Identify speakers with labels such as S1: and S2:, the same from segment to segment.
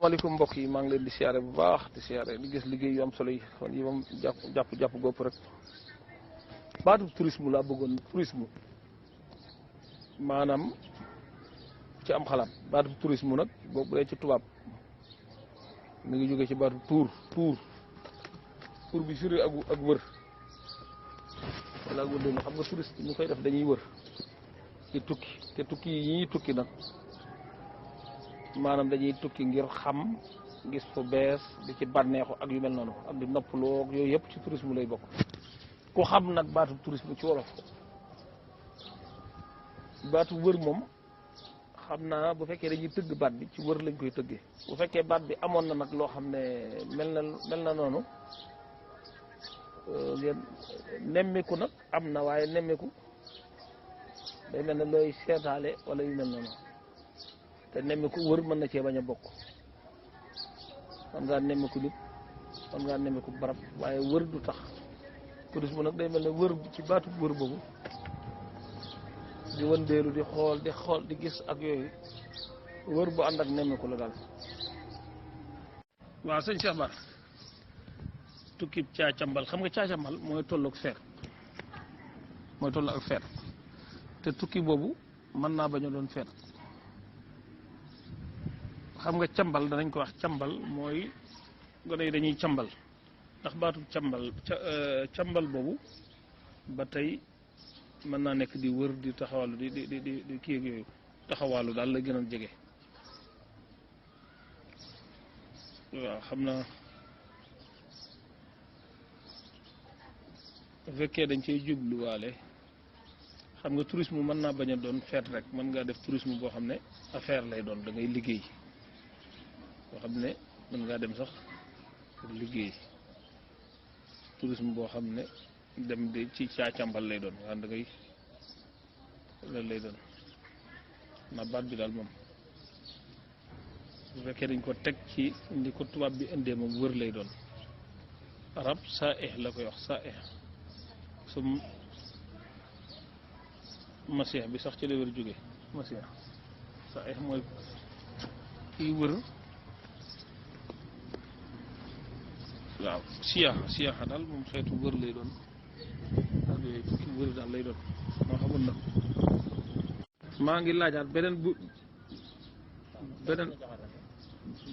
S1: maaleykum mbokk yi maa ngi leen di siyaare bu baax di siyaare di gis liggéey yu am solo yi fan yi moom jàpp gopp rek baatu tourisme laa bëggoon tourisme maanaam ci am xalaat baatu tourisme nag boobu dee ci tubaab mi ngi jógee ci baatu tuur bi firi ak wër wala ak wër dégg xam nga touriste ñu koy def dañuy wër ci tukki te tukki yi ñuy tukki nag maanaam dañuy tukki ngir xam gis fu bees di ci bànneexu ak yu mel noonu ak di noppaloo ak yooyu yëpp ci tourisme lay bokk ku xam nag baatu tourisme ci wolof baatu wër moom xam naa bu fekkee dañuy tëgg baat bi ci wër lañ koy tëggee bu fekkee baat bi amoon na nag loo xam ne mel na noonu ngeen nemmiku nag am na waaye nemmiku day mel ne looy seetaale wala yu mel noonu te nemmiku wër mën na cee bañ a bokk man ngaa nemmiku nit man ngaa nemmiku barab waaye wër du tax tourisme nag day mel ne wër ci baatu wër boobu di wëndeelu di xool di gis ak yooyu wër bu ànd ak nemmiku la daal. waaw sëñ Cheikh Bara tukki caacambal xam nga caacambal mooy tolloog feet te tukki boobu mën naa bañ a doon feet xam nga cambal danañ ko wax cambal mooy gone yi dañuy cambal ndax baatu cambal boobu ba tey mën naa nekk di wër di taxawalu di kii ak yooyu taxawalu daal la gën a jege waaw xam naa bu fekkee dañ cey jubluwaale xam nga tourisme mën naa bañ a doon feet rek mën ngaa def tourisme boo xam ne affaire lay doon da ngay liggéey boo xam ne mën ngaa dem sax pour liggéey tourisme boo xam ne dem de ci caacambal lay doon waaye da ngay loolu lay doon na baat bi daal moom bu fekkee dañ ko teg ci ndi ko tubaab bi indee moom wër lay doon arab saa la koy wax saa su masiix bi sax ci la wër jóge masiix saa mooy kiy wër waaw siyaaxa daal moom xeetu wër lay doon ak yooyu tukki wër daal lay doon moo xamul nag maa ngi laajaat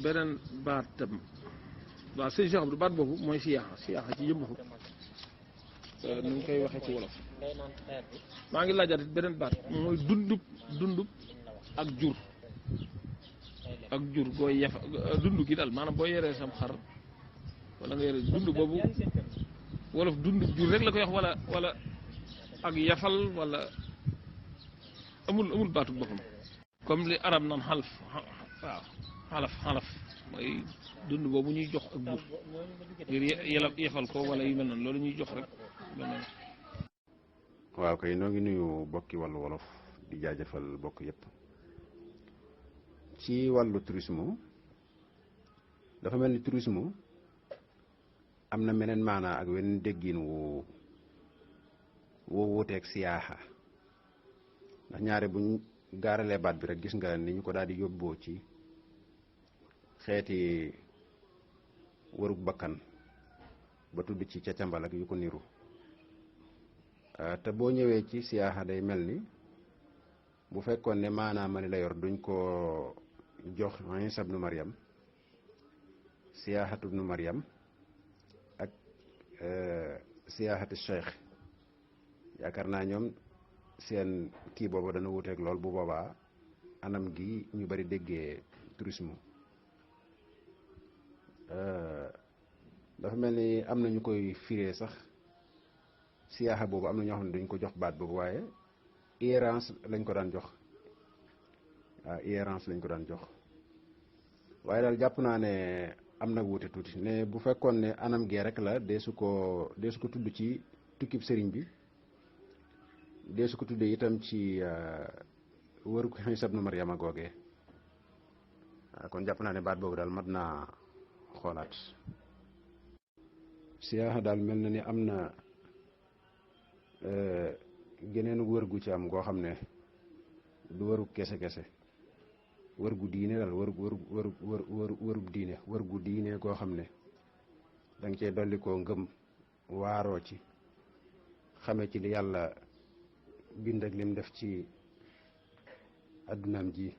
S1: beneen baat tam waaw sëñ Cheikh Abdou baat boobu mooy siyaaxa ci yëmb ko nu ñu koy waxee ci wolof maa ngi laajaat beneen baat mooy dundub ak jur gooy yafa dund gi daal maanaam boo yoree sam xar wala nga yore dund boobu wolof dund jur rek la koy wax wala ak yafal wala amul baatu boppam comme li arab naan xalaf waaw xalaf mooy dund boobu ñuy jox ak buur ngir yafal ko wala yu mel noonu loolu ñuy jox rek mel noonu.
S2: waaw kay noo ngi nuyu bokki wàllu wolof di jaajëfal bokk yépp ci wàllu tourisme dafa mel ni tourisme am na meneen maanaa ak wenn déggin woo wuuteeg siyaaxa ndax ñaare buñ gaaralee baat bi rek gis nga ni ñu ko daal di yóbboo ci xeeti wërug bakkan ba tudd ci cacambal ak yu ko niru te boo ñëwee ci siyaaxa day mel ni bu fekkoon ne maanaa ma ni la yor duñ ko jox Iisa ibnu Maryam siyaaxatu ibnu Maryam ak siyaaxatu cheikh yaakaar naa ñoom seen kii booba dana wuteeg lool bu boobaa anam gi ñu bari déggee tourisme dafa mel ni am na ñu koy firee sax siyaaxa boobu am na ñoo xam ne duñ ko jox baat boobu waaye errance lañ ko daan jox waaw errance lañ ko daan jox waaye daal jàpp naa ne am na wuute tuuti ne bu fekkoon ne anam gee rek la dee su ko tudd ci tukkib sëriñ bi dee su ko tuddee itam ci wëru ko Iisa ibnu Maryama googee kon jàpp naa ne baat boobu daal mat naa xoolaat siyaaxa daal mel na ni am na geneen wër gu ci am goo xam ne du wëru kese wër gu diine daal wërub diine wër gu diine goo xam ne da nga cee dolli koo ngëm waaroo ci xame ci li yàlla bind ak lim def ci addunaam ji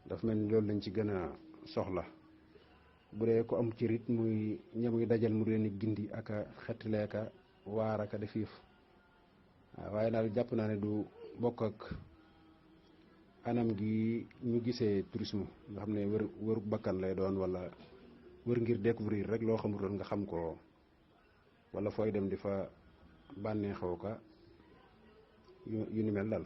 S2: daf mel ni loolu lañ ci gën a soxla bu dee ko am ci rit muy ñamuy dajal mu leen gindi ak a xettileeka waar ak a def yëf waaw waaye daal jàpp naa ne du bokk ak anam gi ñu gisee tourisme nga xam ne wëru bakkan lay doon wala wër ngir découvrir rek loo xamutoon nga xam ko wala fooy dem di fa bànneexoo ka yu ni mel dal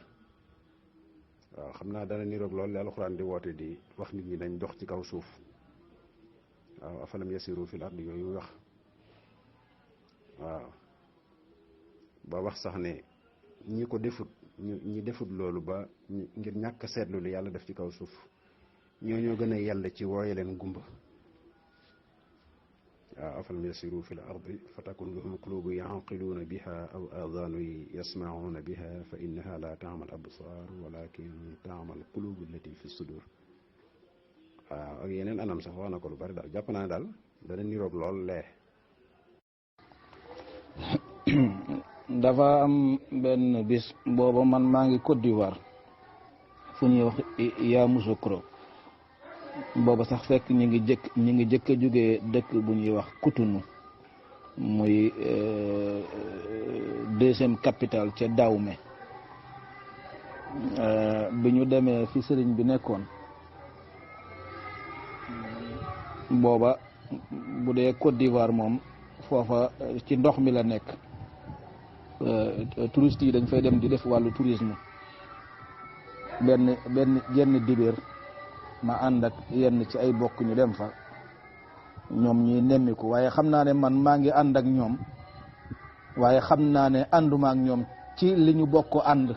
S2: waaw xam naa dana niroog loolu li alxuraan di woote di wax nit ñi dañ dox ci kaw suuf waaw afalam yasiru fil ardi yooyu wax waaw ba wax sax ne ñi ko defut ñi defut loolu ba ngir ñàkk seetlu li yàlla def ci kaw suuf ñoo gën a yell ci wooye leen gumba waaw afalam yasiru fil ardi fa takun lahum qulubu yanqiluuna biha aw aadaanu yasmacuuna biha fa innaha la taamal absaar walakin taamal qulubu allati fi sudur waaw ak yeneen anam sax wax na ko lu bari daal jàpp naa ne daal dana niroog lool lee
S3: dafa am benn bis booba man maa ngi Côte d'Ivoire fu ñuy wax Yamoussoukro booba sax fekk ñi ngi jëkk a jógee dëkk bu ñuy wax Cotonou muy deuxième capitale ca Dahomey bi ñu demee fi sëriñ bi nekkoon booba bu dee Côte d'Ivoire moom foofa ci ndox mi la nekk touristes yi dañ fay dem di def wàllu tourisme jenn dibéer ma ànd ak yenn ci ay bokk ñu dem fa ñoom ñuy nemmiku waaye xam naa ne man maa ngi ànd ak ñoom waaye xam naa ne ànduma ak ñoom ci li ñu bokk ànd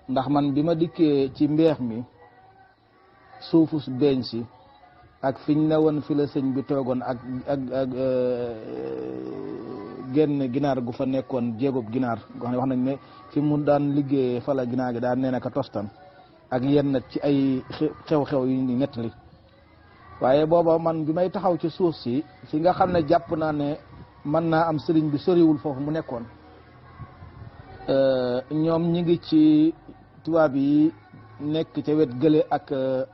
S3: ndax man bi ma dikkee ci mbeex mi suufus beeñ si ak fiñ ne woon fi la sëñ bi toogoon ak genn ginaar gu fa nekkoon jéegoob ginaar goo xam ne wax nañ ne fi mu daan liggéeyee fa la ginaar gi daan nee na ka tostan ak yenn ci ay xew-xew yu ñu nettali waaye booba man bi may taxaw ci suuf si fi nga xam ne jàpp naa ne mën naa am sëriñ bi soriwul foofu mu nekkoon ñoom ñi ngi ci tubaab yi nekk ca wet gële ak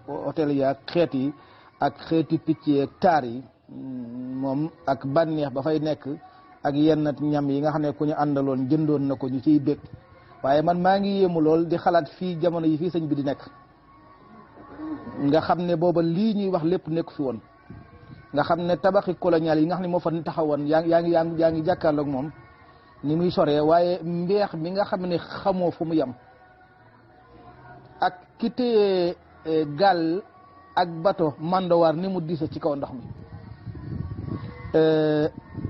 S3: hôtel yi ak xeet yi ak xeeti picc yi ak taar yi moom ak bànneex ba fay nekk ak yenn ñam yi nga xam ne ku ñu àndaloon jëndoon na ko ñu ciy bég waaye man maa ngi yéemu lool di xalaat fii jamono yi fii sëñ bi di nekk nga xam ne booba lii ñuy wax lépp nekk fi woon nga xam ne tabaxi colonial yi nga xam ne moo fa taxawoon yaa ngi jàkkaarloog moom ni muy soree waaye mbeex mi nga xam ne xamoo fu mu yem ak ki téye gaal ak bato mandowaar ni mu diisa ci kaw ndox mi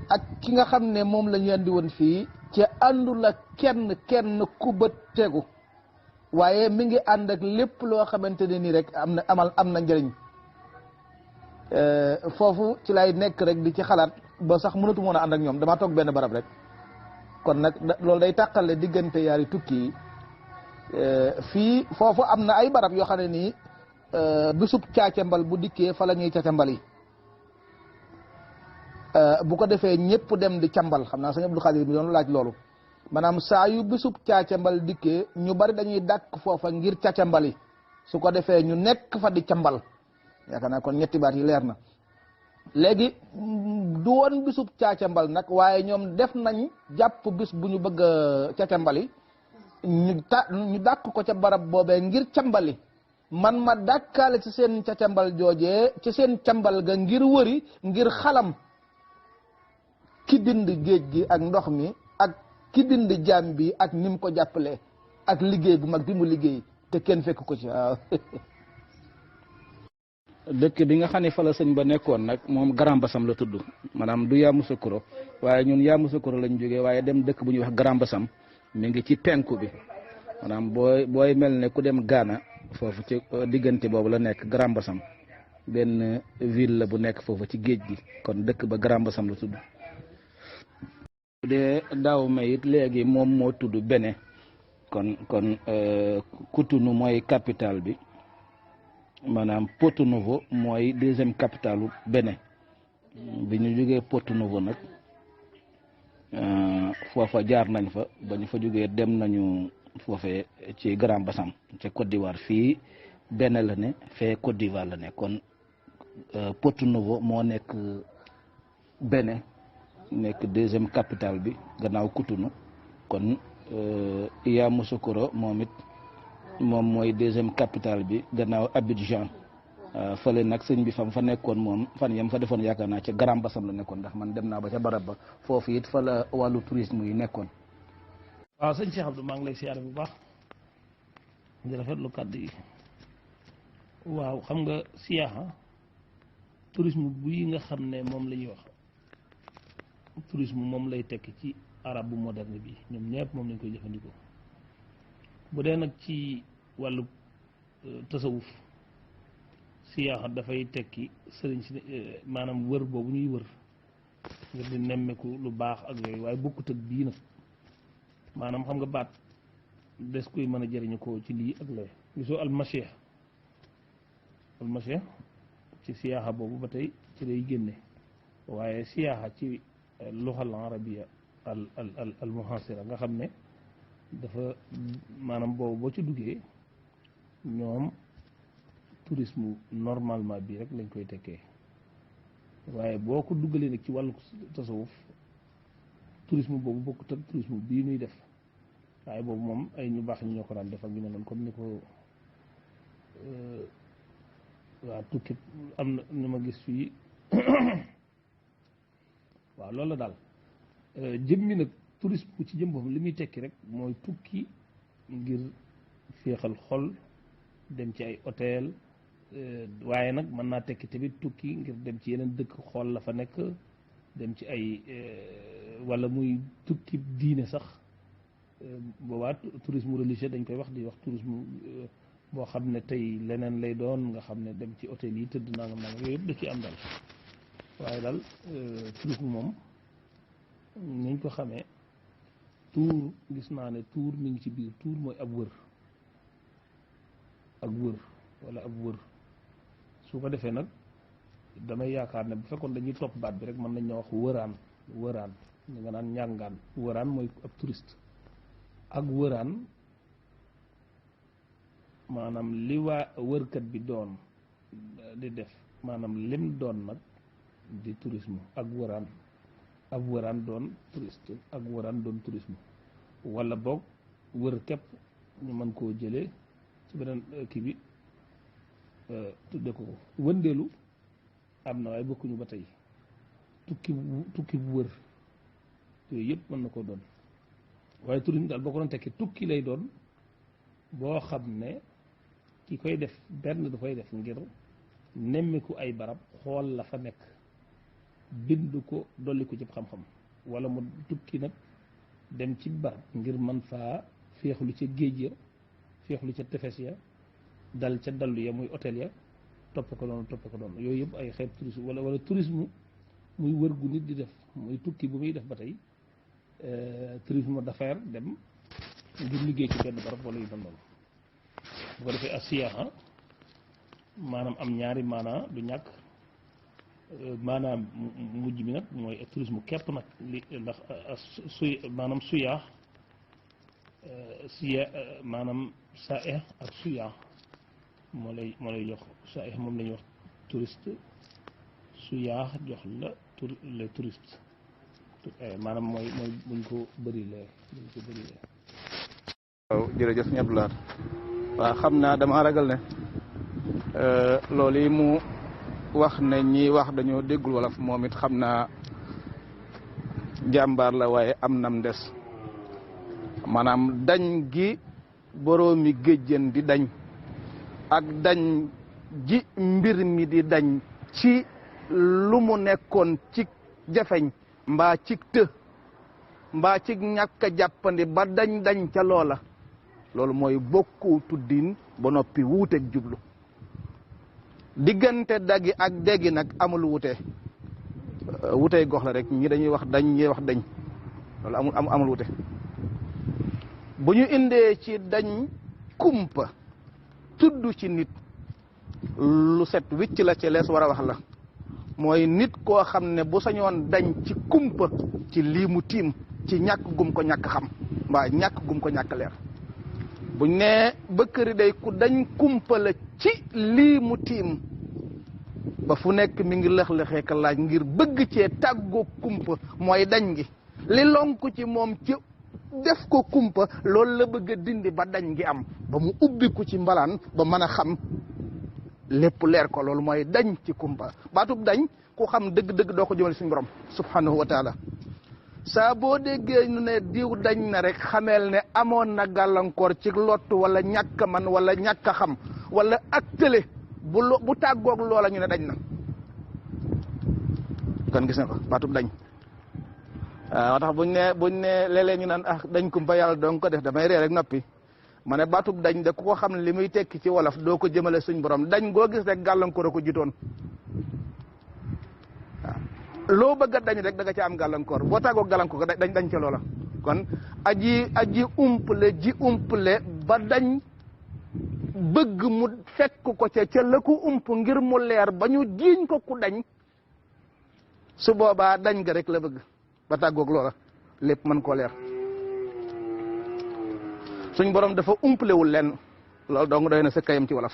S3: ak ki nga xam ne moom la ñu andi woon fii ci àndul ak kenn ku bët tegu waaye mi ngi ànd ak lépp loo xamante ne nii rek am na njëriñ foofu ci lay nekk rek di ci xalaat ba sax mënatu moon a ànd ak ñoom damaa toog benn barab rek kon nag loolu day tàqale diggante yaari tukki yi fii foofu am na ay barab yoo xam ne nii bisub caacambal bu dikkee fa la ñuy caacambal yi bu ko defee ñëpp dem di cambal xam naa sëñ Abdou Khadir bi doon laaj loolu maanaam saa yu bisub caacambal dikkee ñu bari dañuy dàkk foofa ngir caacambal su ko defee ñu nekk fa di cambal yaakaar naa kon ñetti baat yi leer na léegi du woon bisub caacambal nag waaye ñoom def nañ jàpp bis bu ñu bëgg a caacambali ñu dàkk ko ca barab boobee ngir cambali man ma dàkkaale ci seen caacambal joojee ci seen cambal ga ngir wëri ngir xalam ki bind géej gi ak ndox mi ak ki bind jaam bi ak ni mu ko jàppalee ak liggéey bu mag bi mu liggéey te kenn fekk ko ci waaw.
S4: dëkk bi nga xam ne fa la sëñ ba nekkoon nag moom Grand Bassam la tudd maanaam du Yamoussoukro waaye ñun Yamoussoukro lañ jógee waaye dem dëkk bu ñuy wax Grand Bassam mi ngi ci penku bi maanaam booy mel ne ku dem Ghana foofu ci diggante boobu la nekk Grand Bassam benn ville la bu nekk foofu ci géej gi kon dëkk ba Grand Bassam la tudd. bu dee Dahomey it léegi moom moo tudd Bénin kon Cotonou mooy capitale bi maanaam Porto Novo mooy deuxième capitalu Bénin bi ñu jógee Porto Novo nag foofa jaar nañ fa ba ñu fa jógee dem nañu foofee ci Grand Bassam ca Côte d'Ivoire fii Bénin la ne fee Côte d'Ivoire la ne kon Porto Novo moo nekk Bénin nekk deuxième capitale bi gannaaw Cotonou kon Yamoussoukro moom it moom mooy deuxième capitale bi gannaaw Abidjan fële nag sëñ bi fam fa nekkoon moom fan yam fa defoon yaakaar naa ca Grand Bassam la nekkoon ndax man dem naa ba ca barab ba foofu it fa la wàllu tourisme yi nekkoon.
S1: waaw sëñ Cheikh Abdou maa ngi lay siyaare bu baax di rafetlu kàddu yi waaw xam nga siyaaxa tourisme bii nga xam ne moom la ñuy wax tourisme moom lay tekki ci arab bu moderne bi ñoom ñëpp moom lañ koy jëfandikoo bu dee nag ci wàllu tasawuf siyaaxa dafay tekki sëriñ si maanaam wër boobu ñuy wër ngir di nemmeeku lu baax ak yooyu waaye bokkut ak bii nag maanaam xam nga baat des koy mën a jëriñu ko ci lii ak lee gisoo almashih ci siyaaxa boobu ba tey ci lay génne waaye siyaaxa ci luxal arabiya al muhasira nga xam ne dafa maanaam boobu boo ci duggee ñoom tourisme normalement bii rek lañ koy tekkee waaye boo ko duggalee nag ci wàllu tasawuf tourisme boobu bokkut ak tourisme bii nuy def waaye boobu moom ay ñu baax ñi ñoo ko daan def ak ñu ne noonu comme ni ko waaw tukki am na ñu ma gis fii waaw loolu la daal jëmmi nag tourisme bu ci jëm boppam li muy tekki rek mooy tukki ngir féexal xol dem ci ay hôtel waaye nag mën naa tekki tamit tukki ngir dem ci yeneen dëkk xool la fa nekk dem ci ay wala muy tukki diine sax boobaa tourisme religieux dañ koy wax di wax tourisme boo xam ne tey leneen lay doon nga xam ne dem ci hôtel yi tëdd nangam nangam yooyu yëpp da ci am daal waaye daal tourisme moom niñ ko xamee tour gis naa ne tour mi ngi ci biir tour mooy ab wër wala ab wër su ko defee nag damay yaakaar ne bu fekkoon dañuy topp baat bi rek mën nañ ñoo wax wëraan ñu nga naan ñàngaan wëraan mooy ab touriste ak wëraan maanaam li waa wërkat bi doon di def maanaam lim doon nag di tourisme ak wëraan ab wëraan doon touriste ak wëraan doon tourisme wala boog wër képp ñu mën koo jëlee ci beneen kii bi tudde ko wëndeelu am na waaye bokkuñu ba tey tukki bu wër yooyu yëpp mën na koo doon waaye tourisme daal boo ko doon tekki tukki lay doon boo xam ne ki koy def benn da koy def ngir nemmiku ay barab xool la fa nekk bind ko dolli ko ci xam-xam wala mu tukki nag dem ci barab ngir man faa féexlu ca géej ya féexlu ca tefes ya dal ca dallu ya muy hôtel ya topp ko doon yooyu yëpp ay xeet tourisme wala tourisme muy wër gu nit di def muy tukki bu muy def ba tey tourisme d'affaires dem ngir liggéey ci benn barab wala yu mel noonu bu ko defee as-siyaaxa maanaam am ñaari maanaa du ñàkk maanaam mujj mi nag mooy tourisme képp nag li ndax maanaam suyaax maanaam saih ak suyaax moo lay jox saih moom la ñuy wax touriste suyaax jox la les touristes maanaam mooy buñ ko bëri lee
S4: waaw jërëjëf sëñ Abdou Lahad waaw xam naa dama ragal ne loolu yi mu wax ne ñi wax dañoo déggul wolof moom it xam naa jàmbaar la waaye am nam des maanaam dañ gi boroomi géjjën di dañ ak dañ ji mbir mi di dañ ci lu mu nekkoon ci jafeñ mbaa ci të mbaa ci ñàkk a jàppandi ba dañ ca loola loolu mooy bokku tuddin ba noppi wuuteeg jublu diggante dagi ak déggi nag amul wute wutey gox la rek ñi dañuy wax dañ ñi wax dañ loolu amul wute bu ñu indee ci dañ kumpa tudd ci nit
S3: lu set wicc la ci lees war a wax la mooy nit koo xam ne bu sañoon dañ ci kumpa ci lii mu tiim ci ñàkk gum ko ñàkk xam mbaa ñàkk gum ko ñàkk leer buñ ne Bëkkëri day ku dañ kumpa la ci lii mu tiim ba fu nekk mi ngi lëx-lëxee ka laaj ngir bëgg cee tàggoo kumpa mooy dañ gi li lonku ci moom ci def ko kumpa loolu la bëgg a dindi ba dañ gi am ba mu ubbiku ci mbalaan ba mën a xam lépp leer ko loolu mooy dañ ci kumpa baatub dañ ku xam dëgg-dëgg doo ko jëmale suñu borom subhanahu wa taala saa boo déggee ñu ne diw dañ na rek xameel ne amoon na gàllankoor ci lottu wala ñàkk man wala ñàkk a xam wala ak tële bu tàggoog loola ñu ne dañ na kon gis na ko baatub dañ waaw tax buñ ne léeg-léeg ñu naan dañ kumpa yàlla doon ko def damay ree rek noppi ma ne baatub dañ de ku ko xam ne li muy tekki ci wolof doo ko jëmale suñ borom dañ goo gis rek gàllankoor a ko jitoon waaw loo bëgg a dañ rek da nga ca am gàllankoor boo tàggoog gàllankoor dañ ca loola kon aji umple ba dañ bëgg mu fekk ko ca la ko ump ngir mu leer ba ñu jiiñ ko ku dañ su boobaa dañ ga rek la bëgg ba tàggoog loola lépp mën koo leer suñ borom dafa umpalewul lenn loolu dong doy na sa kayam ci wolof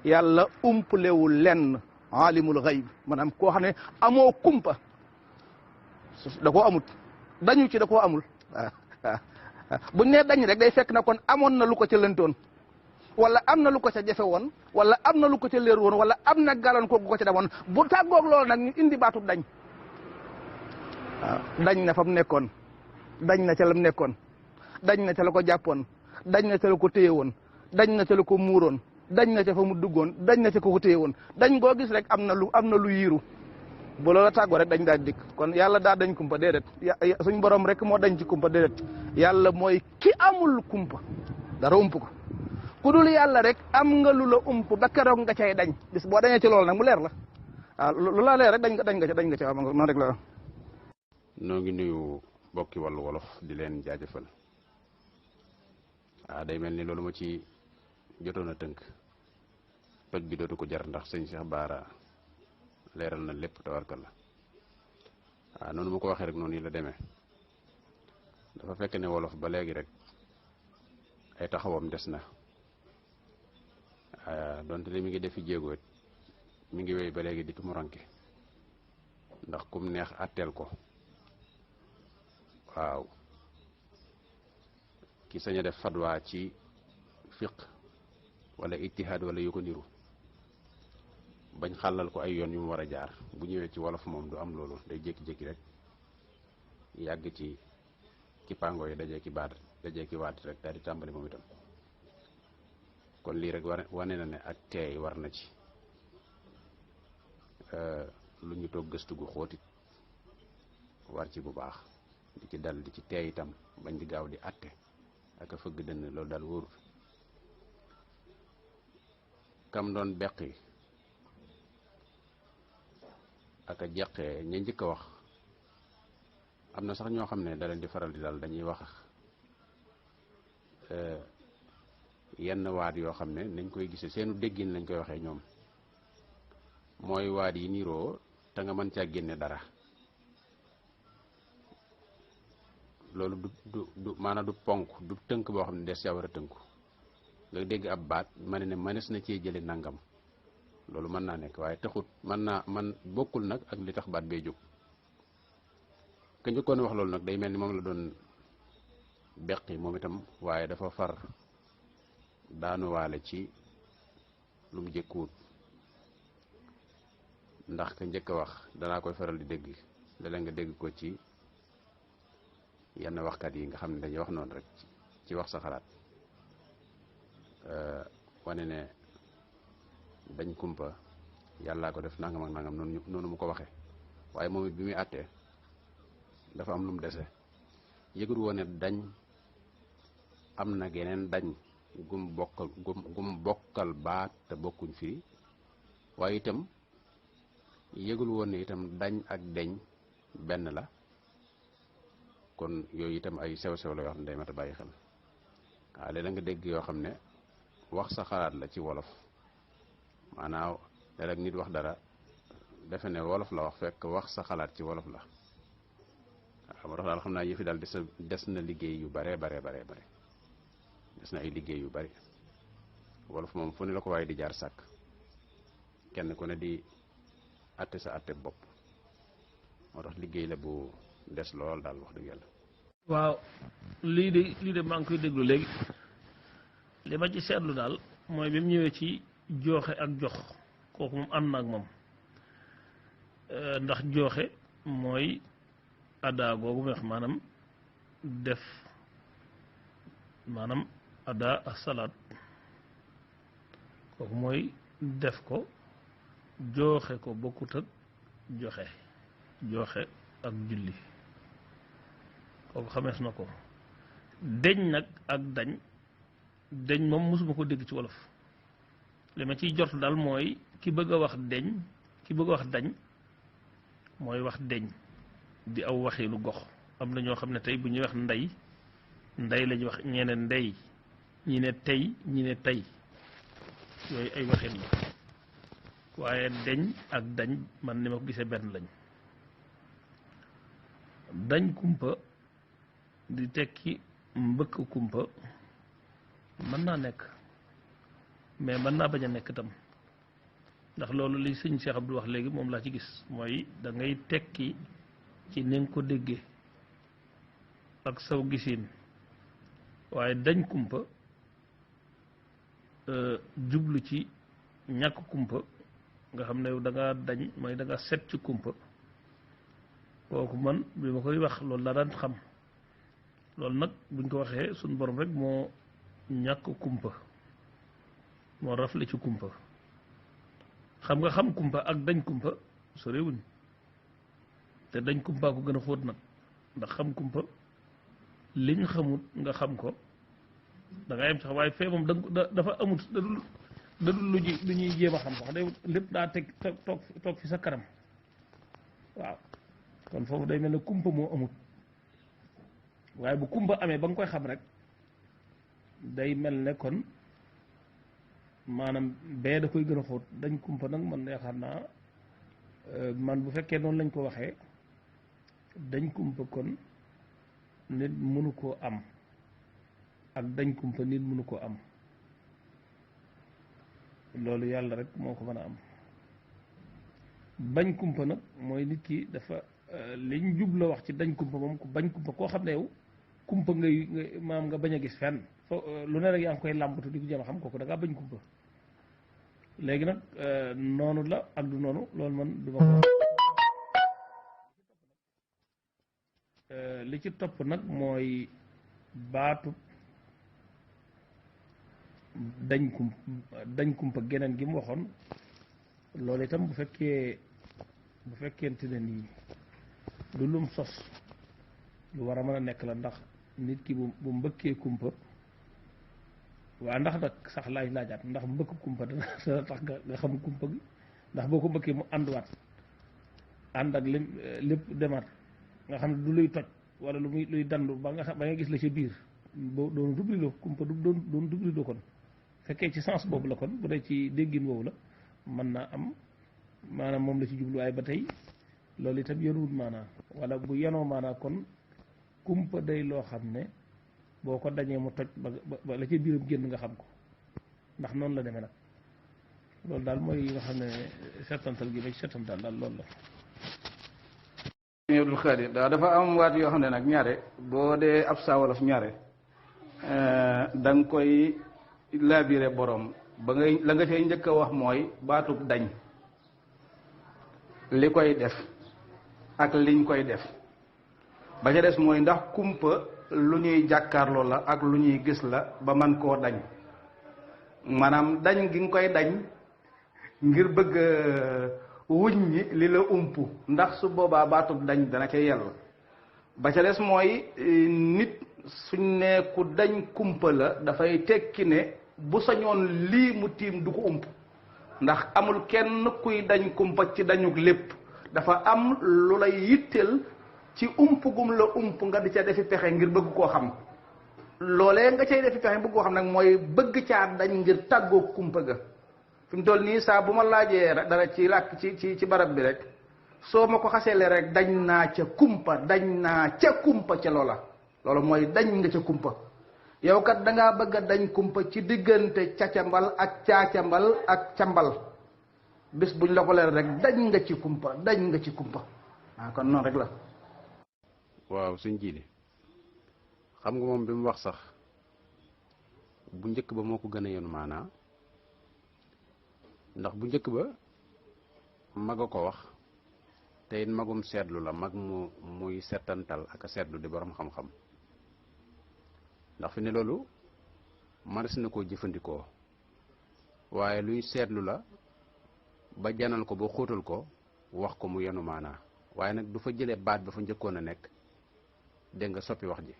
S3: yàlla umpalewul lenn alimul xayb maanaam koo xam ne amoo kumpa da koo amut dañu ci da koo amul buñ nee dañ rek day fekk na kon amoon na lu ko ca lëntoon wala am na lu ko ca jafe woon wala am na lu ko ca leer woon wala am na gàllankoor gu ko ca demoon bu tàggoog loolu nag ñu indi baatub dañ waaw dañ na fa mu nekkoon dañ na ca la mu nekkoon dañ na ca la ko jàppoon dañ na ca la ko téye woon dañ na ca la ko muuroon dañ na ca fa mu duggoon dañ na ca ko téye woon dañ goo gis rek am na lu yiiru bu loola tàggoo rek dañ daal dikk kon yàlla daa dañ kumpa déedéet suñ borom rek moo dañ ci kumpa déedéet yàlla mooy ki amul kumpa dara ump ko ku dul yàlla rek am nga lu la ump ba keroog nga cay dañ bis boo dañee ci loolu nag mu leer la waaw lu la leer rek dañ nga ca noonu rek la.
S2: noo ngi nuyu bokki wàllu wolof di leen jaajëfal day mel ni loolu ma ci jotoon a tënk toj bi dootu ko jar ndax sëñ Cheikh Bara leeral na lépp tawarkal la noonu ma ko waxee rek noonu la demee dafa fekk ne wolof ba léegi rek ay taxawam des na donte li mi ngi defi jéego mi ngi wéy ba léegi di tumuranke ndax kum neex atteel ko waaw ki sañ a def fatwa ci fiq wala ijtihaad wala yu ko niru bañ xàllal ko ay yoon yu mu war a jaar bu ñëwee ci wolof moom du am loolu day jékki-jékki rek yàgg ci pango yi dajee ki baat dajee ki waat rek daal di tàmbali moom itam kon lii rek wane na ne ak teey war na ci lu ñu toog gëstu gu xóotit war ci bu baax di ci dal di ci teey itam bañ di gaaw di atte ak a fëgg dënn loolu daal wóorul kam doon beqi ak a jeqee ña njëkk a wax am na sax ñoo xam ne da leen di faral di daal dañuy wax yenn waat yoo xam ne nañ koy gisee seenu déggin lañ koy waxee ñoom mooy waat yi niiroo te nga mën caa génne dara loolu du maanaam du ponk du tënk boo xam ne des caa war a tënku nga dégg ab baat ma ne mënees na cee jële nangam loolu mën naa nekk waaye taxut man bokkul nag ak li tax baat bee jóg ka njëkkoon wax loolu nag day mel ni moom la doon beqi moom itam waaye dafa far daanuwaale ci lu mu jëkkuwut ndax ka njëkk a wax danaa koy faral di dégg dala nga dégg ko ci yenn waxkat yi nga xam ne dañuy wax noonu rek ci wax sa xalaat wane ne dañ kumpa yàllaa ko def nangam ak nangam noonu mu ko waxee waaye moom it bi muy àttee dafa am lu mu dese yëgul woon ne dañ am na geneen dañ gum bokkal baat te bokkuñ fii waaye itam yëgul woon ne itam dañ ak deñ benn la kon yooyu itam ay sew-sew la yoo xam ne day mat a bàyyi xel waaw léeg nga dégg yoo xam ne wax sa xalaat la ci wolof maanaam léeg-léeg nit wax dara defe ne wolof la wax fekk wax sa xalaat ci wolof la xam nga daal xam naa yëfi daal des na liggéey yu bare des na ay liggéey yu bari wolof moom fu ne la ko waaye di jaar sàkk kenn ku ne di atte sa atte bopp moo tax liggéey la bu des lool daal wax dëgg yàlla.
S1: waaw lii de maa ngi koy déglu léegi li ma ci seetlu daal mooy bi mu ñëwee ci jooxe ak jox kooku moom am na ak moom ndax jooxe mooy addaa googu muy wax maanaam def maanaam addaa as-salaat kooku mooy def ko jooxe ko bokkut ak joxe ak julli kooku xamees na ko deñ nag ak deñ moom mosuma ko dégg ci wolof li ma ciy jot daal mooy ki bëgg a wax dañ mooy wax deñ di aw waxiinu gox am na ñoo xam ne tey bu ñuy wax ndey lañuy wax ñeene ndey ñi ne tey ñi ne tey yooyu ay waxin la waaye deñ ak dañ man ni ma ko gisee benn lañ dañ kumpa di tekki mbëkk kumpa mën naa nekk mais mën naa bañ a nekk itam ndax loolu li sëñ Cheikh Abdou wax léegi moom laa ci gis mooy da ngay tekki ci ni nga ko déggee ak saw gisiin waaye dañ kumpa jublu ci ñàkk kumpa nga xam ne da ngaa dañ mooy da nga set ci kumpa kooku man bi ma koy wax loolu laa daan xam loolu nag buñ ko waxee suñ borom rek moo ñàkk kumpa moo rafle ci kumpa xam nga xam kumpa ak dañ kumpa sorewuñ te dañ kumpa ko gën a xóot nag ndax xam kumpa liñ xamut nga xam ko da ngay am sax waaye fee moom dafa amut dadul lu ñuy jéem a xam sax day lépp daa teg toog fi sa kanam waaw kon foofu day mel ne kumpa moo amut waaye bu kumpa amee ba nga koy xam rek day mel ne kon maanaam bee da koy gën a xóot dañ kumpa nag man yaakaar naa man bu fekkee noonu lañ ko waxee dañ kumpa kon nit mënu koo am ak dañ kumpa nit mënu koo am loolu yàlla rek moo ko mën a am bañ kumpa nag mooy nit ki dafa liñ jubla wax ci dañ kumpa moom ku bañ kumpa koo xam ne yow kumpa ngay maam nga bañ a gis fenn lu ne rek yaa ngi koy làmbatu di ko jëm a xam kooku da ngaa bañ kumpa léegi nag noonu la ak du noonu loolu man du ma ko li ci topp nag mooy baatu dañ kumpa geneen gi mu waxoon loolu itam bu fekkente ne nii du lum sos lu war a mën a nekk la ndax nit ki bu mbëkkee kumpa waa ndax nag sax laay laajaat ndax mbëkk kumpa dana tax nga xam kumpa gi ndax boo ko mbëkkee mu ànduwaat ànd ak lépp demaat nga xam ne du luy toj wala luy dandu ba nga gis la ci biir boo doon dubliloo kumpa doon dubliloo kon fekkee ci sens boobu la kon bu dee ci déggin woowu la mën naa am maanaam moom la ci jubluwaay ba tey loolu itam yenuwut maanaa wala bu yenoo maanaa kon kumpa day loo xam ne boo ko dañee mu toj ba la ci biiram génn nga xam ko ndax noonu la demee nag loolu daal mooy yi nga xam ne settantal gi ba ci settantal daal loolu la
S4: Abdul Xaadir dafa am waat yoo xam ne nag ñaare boo dee ab saa wolof ñaare da nga koy laabire borom ba ngay la nga cay njëkk a wax mooy baatub dañ li koy def ak liñ koy def ba ca des mooy ndax kumpa lu ñuy jàkkaarloo la ak lu ñuy gis la ba man koo dañ maanaam dañ gi nga koy dañ ngir bëgg wuññi li la umpu ndax su boobaa baatub dañ dana ca yell ba ca des mooy nit suñ ne ku dañ kumpa la dafay tekki ne bu sañoon lii mu tiim du ko ump ndax amul kenn kuy dañ kumpa ci dañuk lépp dafa am lu lay yitteel ci ump gum la ump nga di ca defi pexe ngir bëgg koo xam loolee nga cay defi pexe bëgg koo xam nag mooy bëgg caa dañ ngir tàggoo kumpa ga
S3: fi mu toll nii saa bu ma laajee dara ci làkk ci barab bi rek soo ma ko xaseele rek dañ naa ca kumpa ca loola mooy dañ nga ca kumpa yow kat da ngaa bëgg a dañ kumpa ci diggante cacambal ak caacambal ak cambal bis buñ la ko leer rek dañ nga ci kumpa kon noonu rek la.
S2: waaw suñ jiili xam nga moom bi mu wax sax bu njëkk ba moo ko gën a yenu maanaa ndax bu njëkk ba mag a ko wax te it magum seetlu la mag muy settantal ak a seetlu di borom xam-xam ndax fi ne loolu manes na koo jëfandikoo waaye luy seetlu la ba janal ko ba xóotal ko wax ko mu yenu maanaa waaye nag du fa jëlee baat ba fa njëkkoon a nekk dégg nga soppi wax ji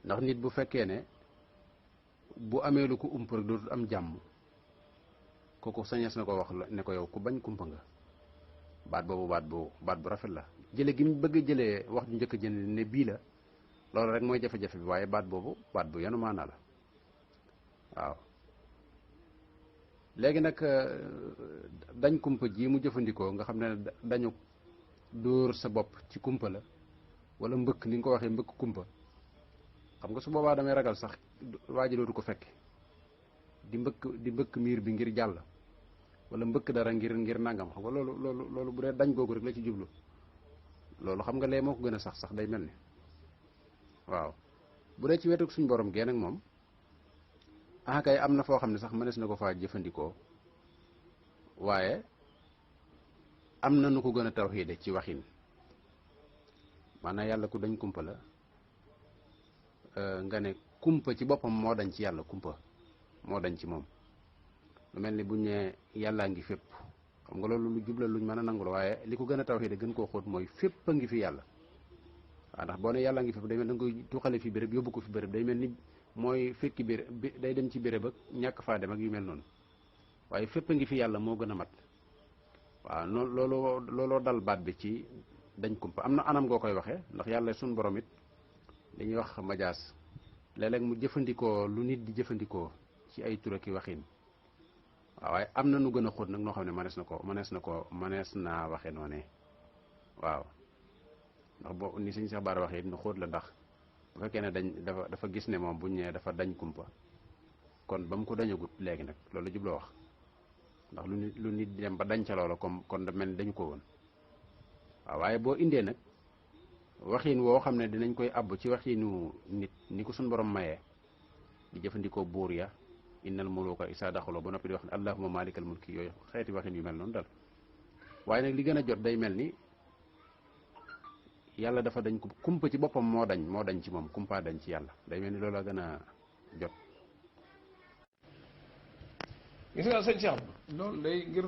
S2: ndax nit bu fekkee ne bu amee lu ko ump rek dootul am jàmm kooku sañees na ko wax ne ko yow ku bañ kumpa nga baat boobu baat bu rafet la jële gi mu bëgg jëlee wax ju njëkk jëne ne bii la loolu rek mooy jafe-jafe bi waaye baat boobu baat bu yenu maanaa la waaw léegi nag dañ kumpa ji mu jëfandikoo nga xam ne dañu dóor sa bopp ci kumpa la wala mbëkk ni nga ko waxee mbëkk kumpa xam nga su boobaa damay ragal sax waa ji dootu ko fekke di mbëkk miir bi ngir jàll wala mbëkk dara ngir nangam xam nga loolu bu dee dañ googu rek la ci jublu loolu xam nga lee moo ko gën a sax day mel ni waaw bu dee ci wetu suñ borom gee nag moom kay am na foo xam ne sax mënees na ko faa jëfandikoo waaye am na nu ko gën a tawxiide ci waxin maanaam yàlla ku dañ kumpa la nga ne kumpa ci boppam moo dañ ci yàlla kumpa moo dañ ci moom lu mel ni buñ ne yàllaa ngi fépp xam nga loolu lu jubla luñ mën a nangu la waaye li ko gën a tawxiide gën koo xóot mooy fépp a ngi fi yàlla waaw ndax boo ne yàllaa ngi fépp day mel da nga koy tuxale fi béréb yóbbu ko fi béréb day mel ni mooy fekki béréb day dem ci béréb ak ñàkk faa dem ak yu mel noonu waaye fépp a ngi fi yàlla moo gën a mat waaw noonu looloo dal baat bi ci dañ kumpa am na anam goo koy waxee ndax yàlla suñ borom it dañuy wax majaas léeg-léeg mu jëfandikoo lu nit di jëfandikoo ci ay tur ak i waxin waaw waaye am na nu gën a xóot nag noo xam ne mënees naa waxee noonee waaw ndax boo ni sëñ Cheikh Bara waxee it nu xóot la ndax bu fekkee ne dafa gis ne moom buñ ñëwee dafa dañ kumpa kon ba mu ko dañagut léegi nag loolu jubloo wax ndax lu nit di dem ba dañ ca loola comme kon da mel ni dañu ko woon waaw waaye boo indee nag waxin woo xam ne dinañ koy àbb ci waxinu nit ni ko suñ borom mayee di jëfandikoo buur ya innal muluka isaa daxaloo ba noppi di wax ne allahumma malikal mulki yooyu xeeti waxin yu mel noonu dal waaye nag li gën a jot day mel ni yàlla dafa dañ ko kumpa ci boppam moo dañ ci moom kumpa dañ ci yàlla day mel ni loolu a gën a jot.
S1: gis nga sëñ Cheikh loolu day ngir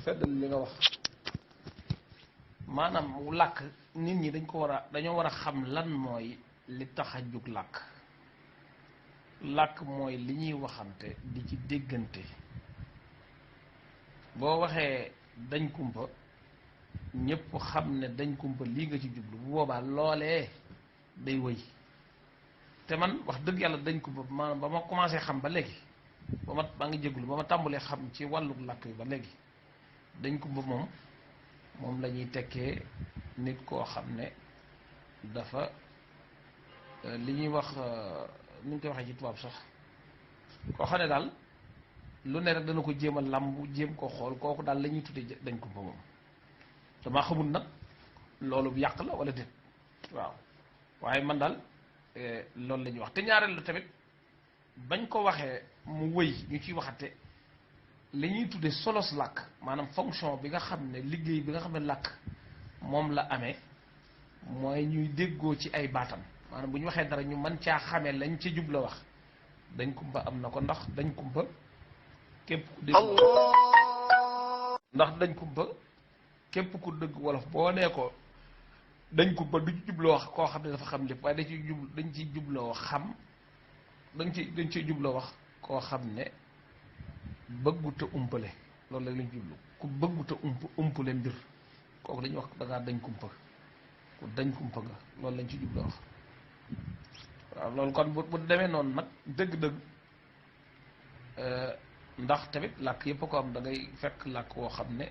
S1: feddal li nga wax maanaam làkk nit ñi dañoo war a xam lan mooy li tax a jug làkk mooy li ñuy waxante di ci déggante boo waxee dañ kumpa ñëpp xam ne dañ kumpa lii nga ci jublu bu boobaa loolee day wëy te man wax dëgg yàlla dañ kumpa maanaam ba ma commencé xam ba léegi maa ngi jéglu ba ma tàmbalee xam ci wàllu làkk yi ba léegi dañ kumpa moom la ñuy tekkee nit koo xam ne dafa li ñuy wax ni ñu koy waxee ci tubaab sax koo xam ne daal lu ne rek dana ko jéem a làmb jéem ko xool kooku daal la ñuy tuddee dañ kumpa moom damaa xamul nag loolu yàq la wala déet waaw waaye man daal loolu la ñuy wax te ñaareel la tamit bañ ko waxee mu wëy ñu ciy waxate li ñuy tuddee solos làkk maanaam fonction bi nga xam ne liggéey bi nga xam ne làkk moom la amee mooy ñuy déggoo ci ay baatam maanaam bu ñu waxee dara ñu mën caa xamee lañ ca jubla wax dañ kumpa am na ko ndax dañ kumpa képp ku dégg ndax dañ kumpa képp ku dëgg wolof boo nee ko dañ kumpa du ci jubloo wax koo xam ne dafa xam lépp waaye dañ ciy jubloo xam dañ ciy jubloo wax koo xam ne bëgguta umpale loolu la lañ jublu ku bëgguta umpale mbir kooku dañuy wax da ngaa dañ kumpa ku dañ kumpa nga loolu lañ ci jubloo wax waaw loolu kon bu demee noonu nag dëgg-dëgg ndax tamit làkk yëpp a ko am da ngay fekk làkk woo xam ne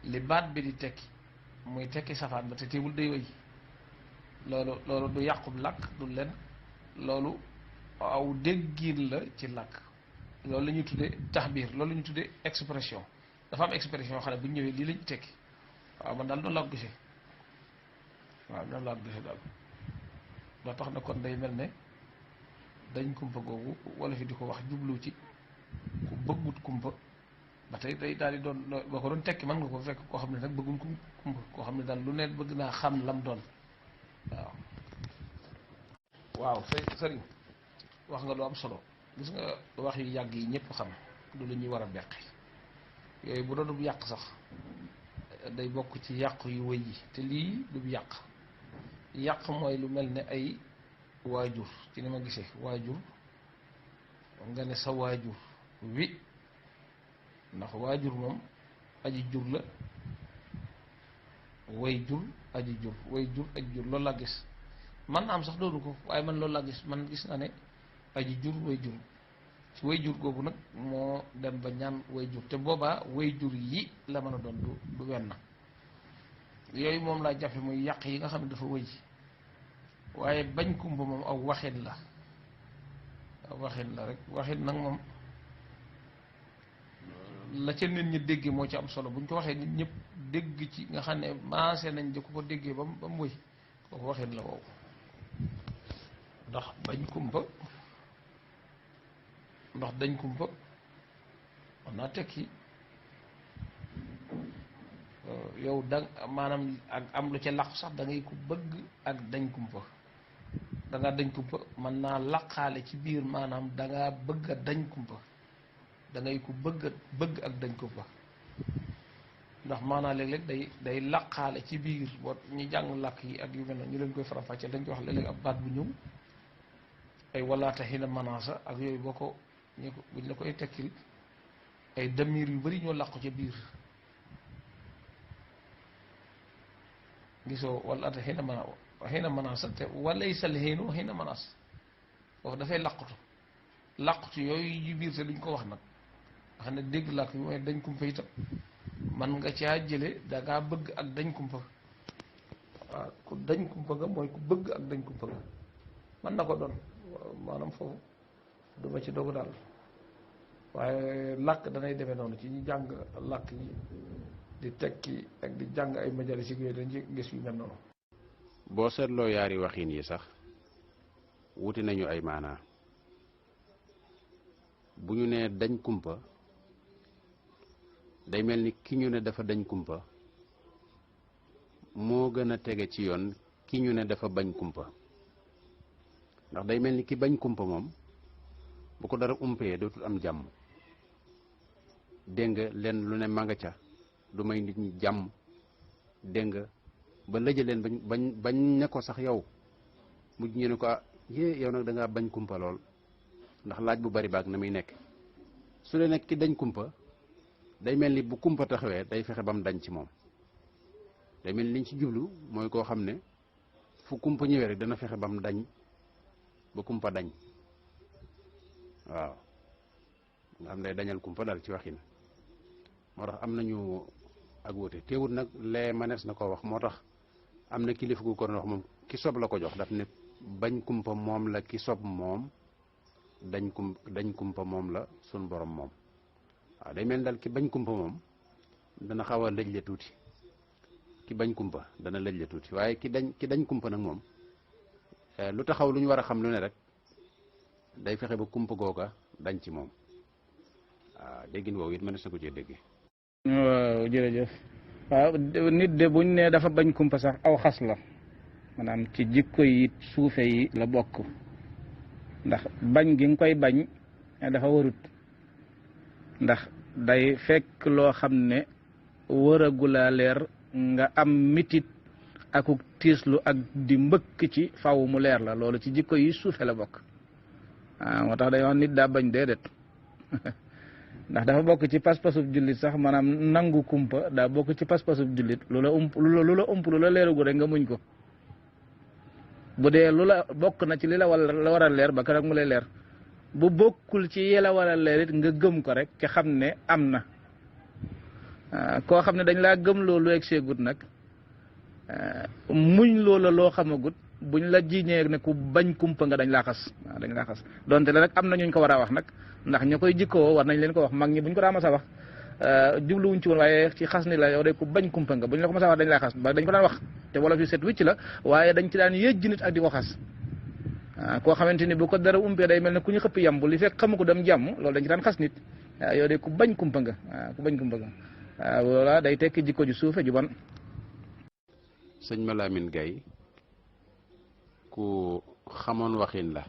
S1: li baat bi di tekki muy tekki safaan ba te teewul day wéy loolu du yàqub làkk du len loolu aw déggin la ci làkk loolu la ñuy tuddee taxbiir loolu la ñuy tuddee expression dafa am expression yoo xam ne bu ñu ñëwee lii lañu tekki waaw man daal noonu laa ko gisee waaw noonu laa ko gisee daal loo tax na kon day mel ne dañ kumpa googu wala fi di ko wax jublu ci ku bëggut kumpa ba tey day daal di doon boo ko doon tekki mën nga ko fekk koo xam ne nag bëggum kumpa koo xam ne daal lu ne bëgg naa xam lam doon waaw sëriñ wax nga lu am solo gis nga wax yu yàgg yi ñëpp xam du la ñuy war a beqi yooyu bu doon yàq sax day bokk ci yàq yu wëy yi te lii du yàq mooy lu mel ne ay waajur ci ni ma gisee waajur nga ne sa waajur wi ndax waajur moom aji jur la way jur aji jur way jur aji jur loolu laa gis man am sax doonu ko waaye man loolu laa gis man gis na ne aji jur way jur ci way jur googu nag moo dem ba ñaan way jur te boobaa way jur yi la mën a doon du wenn yooyu moom laa jafe muy yàq yi nga xam ne dafa wëy waaye bañ kumpa moom aw waxin la rek waxin nag moom la ca nit ñi déggee moo ci am solo buñ ko waxee nit ñëpp dégg ci nga xam ne maase nañ di ko déggee ba mu wëy kooku waxin la woowu ndax dañ kumpa man naa tekki yow da maanaam ak am lu ca làqu sax da ngay ko bëgg ak dañ kumpa dangaa dañ kumpa mën naa laqaale ci biir maanaam dangaa bëgg a dañ kumpa da ngay ko bëgg ak dañ kumpa ndax maanaam léeg-léeg day laqaale ci biir boo ñu jàng làkk yi ak yu mel noonu ñu leen koy faram-fàccee dañ koy wax léeg-léeg ab baat bu ñëw ay walaata xina manaasa ak yooyu boo ko buñ la koy tekkil ay damir yu bari ñoo làqu ca biir gisoo walaata xina manaasa te walay sal xinu xina manaas foofu dafay làqutu yooyu yu biir te duñ ko wax nag nga xam ne dégg làkk bi mooy dañ kumpa itam man nga caa jële dangaa bëgg ak dañ kumpa waaw ku dañ kumpa nga mooy ku bëgg ak dañ kumpa nga man na ko doon maanaam foofu duma ci dogu daal waaye làkk danay demee noonu ci ñu jàng làkk yi di tekki ak di jàng ay majalis yooyu dañ ci gis yu mel noonu.
S2: boo seetloo yaari waxin yi sax wuti nañu ay maanaa bu ñu nee dañ kumpa day mel ni ki ñu ne dafa dañ kumpa moo gën a tege ci yoon ki ñu ne dafa bañ kumpa ndax day mel ni ki bañ kumpa moom bu ko dara umpee dootul am jàmm dégg nga leen lu ne manga ca du may nit ñi jàmm dégg nga ba lëjë leen bañ ne ko sax yow mujj ñu ne ko yow nag da ngaa bañ kumpa lool ndax laaj bu bari baag na muy nekk su dee nekk ki dañ kumpa day mel ni bu kumpa taxawee day fexe ba mu dañ ci moom day mel ni liñ ci jublu mooy koo xam ne fu kumpa ñëwee rek dana fexe ba mu dañ ba kumpa dañ waaw nga xam ne dañal kumpa daal ci waxin moo tax am nañu ak wóote teewut nag lee manees na koo wax moo tax am na kilifa gu ko doon wax moom ki sob la ko jox daf ne bañ kumpa moom la ki sob moom dañ kumpa moom la sun borom moom waaw day mel daal ki bañ kumpa moom dana xaw a lëj le tuuti ki bañ kumpa dana lëj le tuuti waaye ki dañ kumpa nag moom lu taxaw lu ñu war a xam lu ne rek day fexe ba kumpa googa dañ ci moom waaw déggin woowu it mënees na ko cee déggee.
S4: waaw jërëjëf waaw nit de buñ ne dafa bañ kumpa sax aw xas la maanaam ci jikko yi suufe yi la bokk ndax bañ gi nga koy bañ dafa warut ndax day fekk loo xam ne wëragula leer nga am mitit akuk tiislu ak di mbëkk ci faw mu leer la loolu ci jikko yi suufe la bokk waaw moo tax day wax nit daa bañ déedéet ndax dafa bokk ci pas-pasub jullit sax maanaam nangu kumpa daa bokk ci pas-pasub jullit lu la ump lu la leeragu rek nga muñ ko bu dee lu la bokk na ci li la war a leer ba keroog mu lay leer bu bokkul ci yela wala leer it nga gëm ko rek ca xam ne am na koo xam ne dañ laa gëm loolu egg seegut nag muñ loola loo xamagut buñ la jiiñee ne ku bañ kumpa nga dañ laa xas waaw dañ laa xas donte la nag am na ñuñ ko war a wax nag ndax ña koy jikkoo war nañ leen ko wax mag ñi buñ ko daa mas a wax jubluwuñ ci woon waaye ci xas ni la yow de ku bañ kumpa nga buñ la ko mas a wax dañ laa xas ba dañ ko daan wax te wolof yi set wicc la waaye dañ ci daan yëjj nit ak di ko xas koo xamante ni bu ko dara umpee day mel ne ku ñu xëppi yàmb li fekk xamu ko dem jàmm loolu dañ ci daan xas nit waaw yow de ku bañ kumpa nga waaw ku bañ kumpa nga waaw loola day tekki jikko ju suufe ju bon.
S2: sëñ Malamine Gaye ku xamoon waxin la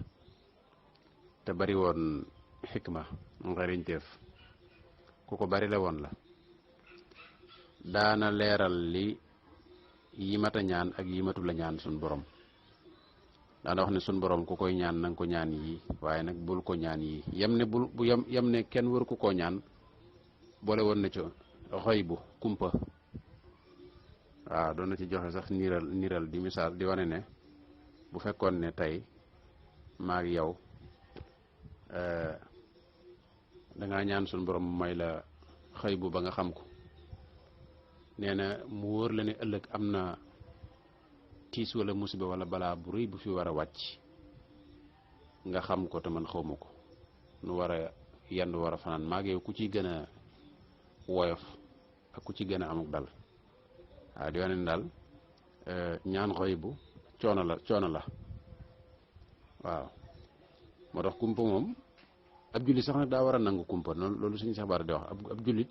S2: te bari woon xikma ngariñteef ku ko bari la woon la daana leeral li yi mata ñaan ak yi matu la ñaan sun borom daana wax ne sun borom ku koy ñaan nanga ko ñaan yi waaye nag bul ko ñaan yi yem ne bul bu yem ne kenn waru ko koo ñaan boole woon na ci xoy bu kumpa waaw doon na ci joxe sax niral di misaal di wane ne bu fekkoon ne tey maag yow dangaa ñaan suñu borom may la xëy bu ba nga xam ko nee na mu wóor la ne ëllëg am na tiis wala musiba wala balaa bu rëy bu fi war a wàcc nga xam ko te man xawma ko nu war a yendu war a fanaan maag yow ku ci gën a woyof ak ku ci gën a amuk dal waaw di wane ne daal ñaan xoy bu coono la waaw moo tax kumpa moom ab jullit sax nag daa war a nangu kumpa loolu suñu sax baara di wax ab jullit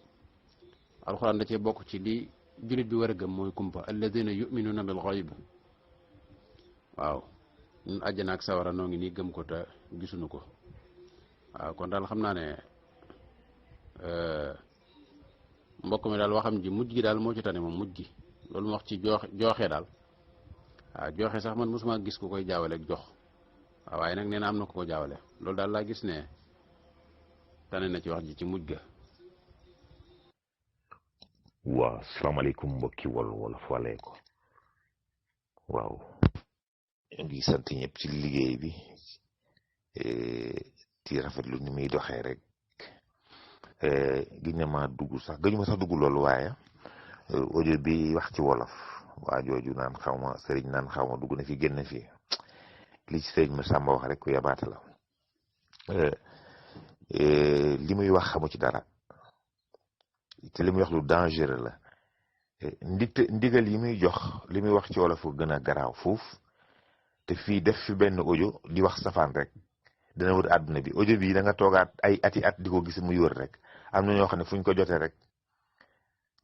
S2: alxuraan da cee bokk ci li jullit bi war a gëm mooy kumpa alladina yuminuuna bil xayb waaw ñun àjjana ak sawara noo ngi nii gëm ko te gisuñu ko waaw kon daal xam naa ne mbokk mi daal waxam ji mujj gi daal moo ci tane moom mujj gi loolu mu wax ci jooxe daal waaw jooxe sax man mosuma gis ku koy jaawale ak jox waaw waaye nag nee na am na ko jaawale loolu daal laa gis ne tane na ci wax ji ci mujj ga.
S5: waaw salaamaaleykum mbokki wolof walee ko waaw ngi sant ñëpp ci liggéey bi ci rafetlu ni muy doxee rek gi ne ma dugg sax gëñu ma sax dugg loolu waaye audio bi wax ci wolof waa jooju naan xaw ma sëriñ naan xaw ma dugg na fi génn fi li ci sëriñ ma sàmba wax rek ku yabaata la li muy wax xamu ci dara te li muy wax lu dangereux la ndigal yi muy jox li muy wax ci wolof gën a garaaw fuuf te fii def fi benn audio di wax safaan rek dana wër àdduna bi audio bi da nga toogaat ay ati at di ko gis muy wër rek am na ñoo xam ne fu ñu ko jotee rek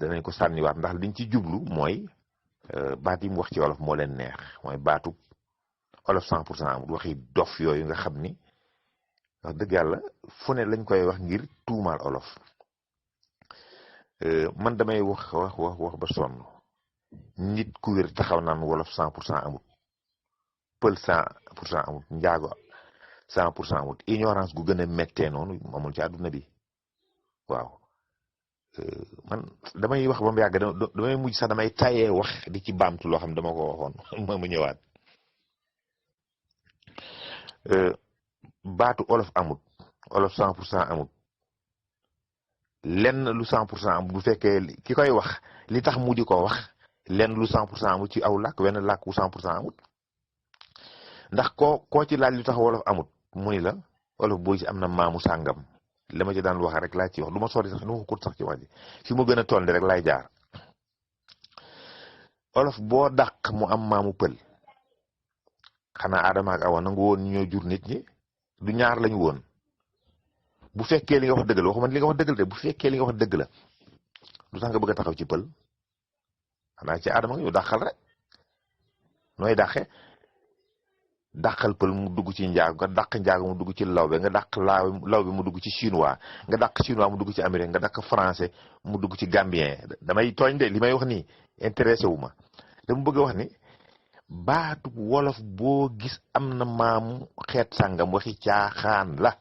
S5: danañ ko sànniwaat ndax liñ ci jublu mooy baat yi mu wax ci wolof moo leen neex mooy baatu wolof 100% amul waxi dof yooyu nga xam ni wax dëgg yàlla fu ne lañ koy wax ngir tuumaal olof man damay wax ba sonn nit ku wér taxaw naan wolof 100% amul pël 100% amul njaago 100% amul ignorance gu gën a méttee noonu amul ci àdduna bi waaw man damay wax ba mu yàgg damay mujj sax damay tayee wax di ci baamtu loo xam dama ko waxoon ma ñëwaat baatu olof amut olof 100% amut lenn lu 100% amut bu fekkee ki koy wax li tax mu di ko wax lenn lu 100% amut ci aw làkk wenn làkk wu 100% amut ndax koo ci laaj lu tax wolof amut mu ni la wolof booy si am na maamu sàngam la ma ci daan wax rek laa ci wax du ma sori sax du ma ko kut sax ci wax ji fi mu gën a toll rek laay jaar olof boo dàq mu am maamu pël xanaa Adama ak Awa nangu woon ñoo jur nit ñi du ñaar lañu woon bu fekkee li nga wax dëgg la waxuma li nga wax dëgg la de bu fekkee li nga wax dëgg la lu tax nga bëgg a taxaw ci pël xanaa ci Adama nga ñu dàqal rek nooy dàqe dàqal pël mu dugg ci njaago nga dàq njaago mu dugg ci lawbe nga dàq lawbe mu dugg ci chinois nga dàq chinois mu dugg ci américain nga dàq français mu dugg ci gambien damay tooñ de li may wax nii intéressé wu ma dama bëgg a wax ni baatu wolof boo gis am na maamu xeet sàngam waxi caaxaan la